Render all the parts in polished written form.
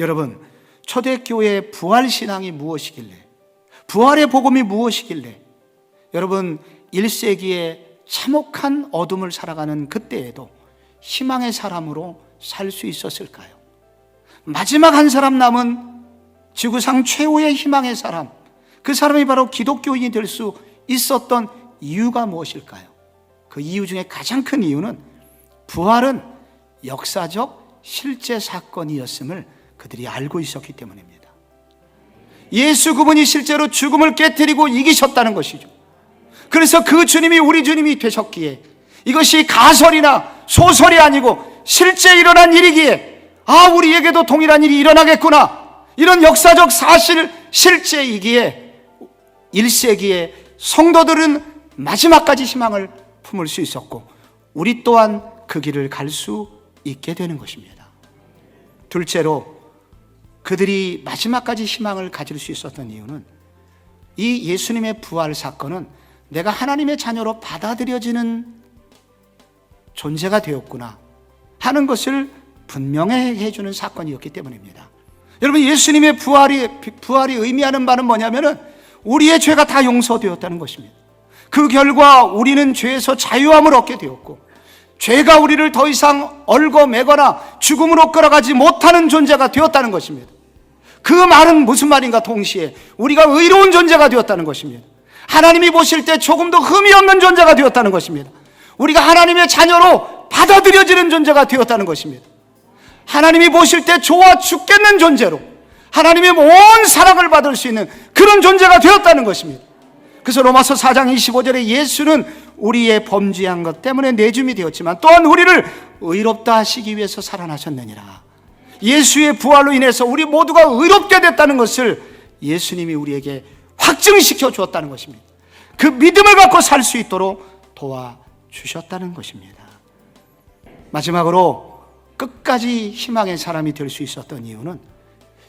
여러분, 초대교회의 부활신앙이 무엇이길래, 부활의 복음이 무엇이길래 여러분 1세기에 참혹한 어둠을 살아가는 그때에도 희망의 사람으로 살 수 있었을까요? 마지막 한 사람 남은 지구상 최후의 희망의 사람, 그 사람이 바로 기독교인이 될 수 있었던 이유가 무엇일까요? 그 이유 중에 가장 큰 이유는 부활은 역사적 실제 사건이었음을 그들이 알고 있었기 때문입니다. 예수 그분이 실제로 죽음을 깨뜨리고 이기셨다는 것이죠. 그래서 그 주님이 우리 주님이 되셨기에 이것이 가설이나 소설이 아니고 실제 일어난 일이기에 우리에게도 동일한 일이 일어나겠구나, 이런 역사적 사실 실제이기에 1세기에 성도들은 마지막까지 희망을 품을 수 있었고 우리 또한 그 길을 갈 수 있게 되는 것입니다. 둘째로 그들이 마지막까지 희망을 가질 수 있었던 이유는 이 예수님의 부활 사건은 내가 하나님의 자녀로 받아들여지는 존재가 되었구나 하는 것을 분명하게 해주는 사건이었기 때문입니다. 여러분, 예수님의 부활이 의미하는 바는 뭐냐면은 우리의 죄가 다 용서되었다는 것입니다. 그 결과 우리는 죄에서 자유함을 얻게 되었고 죄가 우리를 더 이상 얽어매거나 죽음으로 끌어가지 못하는 존재가 되었다는 것입니다. 그 말은 무슨 말인가? 동시에 우리가 의로운 존재가 되었다는 것입니다. 하나님이 보실 때 조금도 흠이 없는 존재가 되었다는 것입니다. 우리가 하나님의 자녀로 받아들여지는 존재가 되었다는 것입니다. 하나님이 보실 때 좋아 죽겠는 존재로 하나님의 온 사랑을 받을 수 있는 그런 존재가 되었다는 것입니다. 그래서 로마서 4장 25절에 예수는 우리의 범죄한 것 때문에 내줌이 되었지만 또한 우리를 의롭다 하시기 위해서 살아나셨느니라. 예수의 부활로 인해서 우리 모두가 의롭게 됐다는 것을 예수님이 우리에게 확증시켜 주었다는 것입니다. 그 믿음을 갖고 살 수 있도록 도와주셨다는 것입니다. 마지막으로 끝까지 희망의 사람이 될 수 있었던 이유는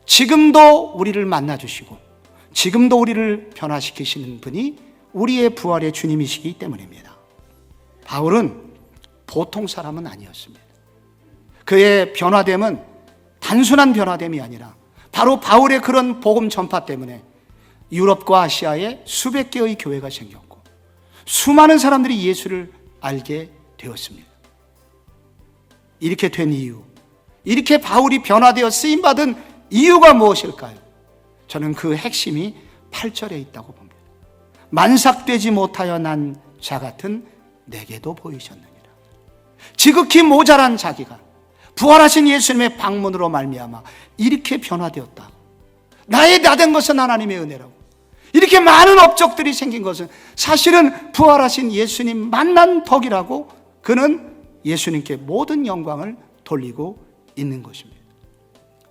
지금도 우리를 만나주시고 지금도 우리를 변화시키시는 분이 우리의 부활의 주님이시기 때문입니다. 바울은 보통 사람은 아니었습니다. 그의 변화됨은 단순한 변화됨이 아니라 바로 바울의 그런 복음 전파 때문에 유럽과 아시아에 수백 개의 교회가 생겼고 수많은 사람들이 예수를 알게 되었습니다. 이렇게 된 이유, 이렇게 바울이 변화되어 쓰임받은 이유가 무엇일까요? 저는 그 핵심이 8절에 있다고 봅니다. 만삭되지 못하여 난 자 같은 내게도 보이셨느니라. 지극히 모자란 자기가 부활하신 예수님의 방문으로 말미암아 이렇게 변화되었다. 나의 나된 것은 하나님의 은혜라고. 이렇게 많은 업적들이 생긴 것은 사실은 부활하신 예수님 만난 덕이라고 그는 예수님께 모든 영광을 돌리고 있는 것입니다.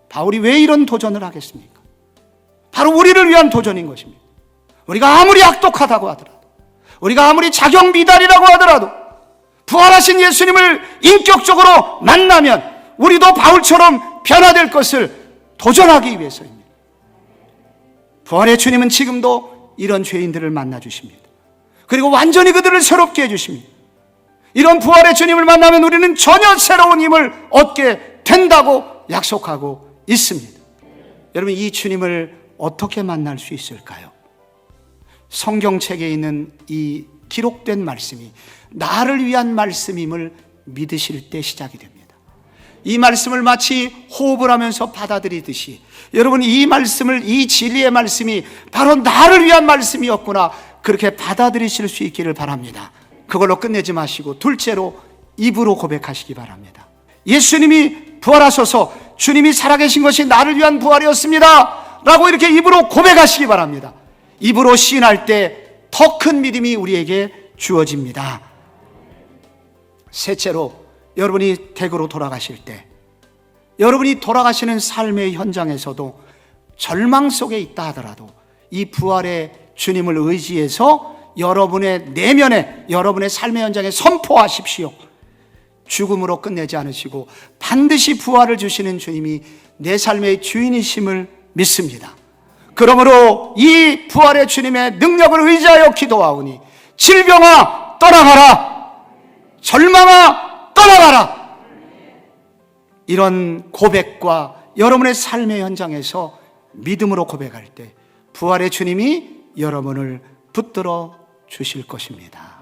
바울이 왜 이런 도전을 하겠습니까? 바로 우리를 위한 도전인 것입니다. 우리가 아무리 악독하다고 하더라도, 우리가 아무리 자경미달이라고 하더라도 부활하신 예수님을 인격적으로 만나면 우리도 바울처럼 변화될 것을 도전하기 위해서입니다. 부활의 주님은 지금도 이런 죄인들을 만나주십니다. 그리고 완전히 그들을 새롭게 해주십니다. 이런 부활의 주님을 만나면 우리는 전혀 새로운 힘을 얻게 된다고 약속하고 있습니다. 여러분, 이 주님을 어떻게 만날 수 있을까요? 성경책에 있는 이 기록된 말씀이 나를 위한 말씀임을 믿으실 때 시작이 됩니다. 이 말씀을 마치 호흡을 하면서 받아들이듯이 여러분, 이 말씀을, 이 진리의 말씀이 바로 나를 위한 말씀이었구나, 그렇게 받아들이실 수 있기를 바랍니다. 그걸로 끝내지 마시고 둘째로 입으로 고백하시기 바랍니다. 예수님이 부활하셔서 주님이 살아계신 것이 나를 위한 부활이었습니다 라고 이렇게 입으로 고백하시기 바랍니다. 입으로 시인할 때 더 큰 믿음이 우리에게 주어집니다. 셋째로, 여러분이 댁으로 돌아가실 때, 여러분이 돌아가시는 삶의 현장에서도 절망 속에 있다 하더라도 이 부활의 주님을 의지해서 여러분의 내면에, 여러분의 삶의 현장에 선포하십시오. 죽음으로 끝내지 않으시고 반드시 부활을 주시는 주님이 내 삶의 주인이심을 믿습니다. 그러므로 이 부활의 주님의 능력을 의지하여 기도하오니 질병아 떠나가라, 절망아 떠나가라. 이런 고백과 여러분의 삶의 현장에서 믿음으로 고백할 때 부활의 주님이 여러분을 붙들어 주실 것입니다.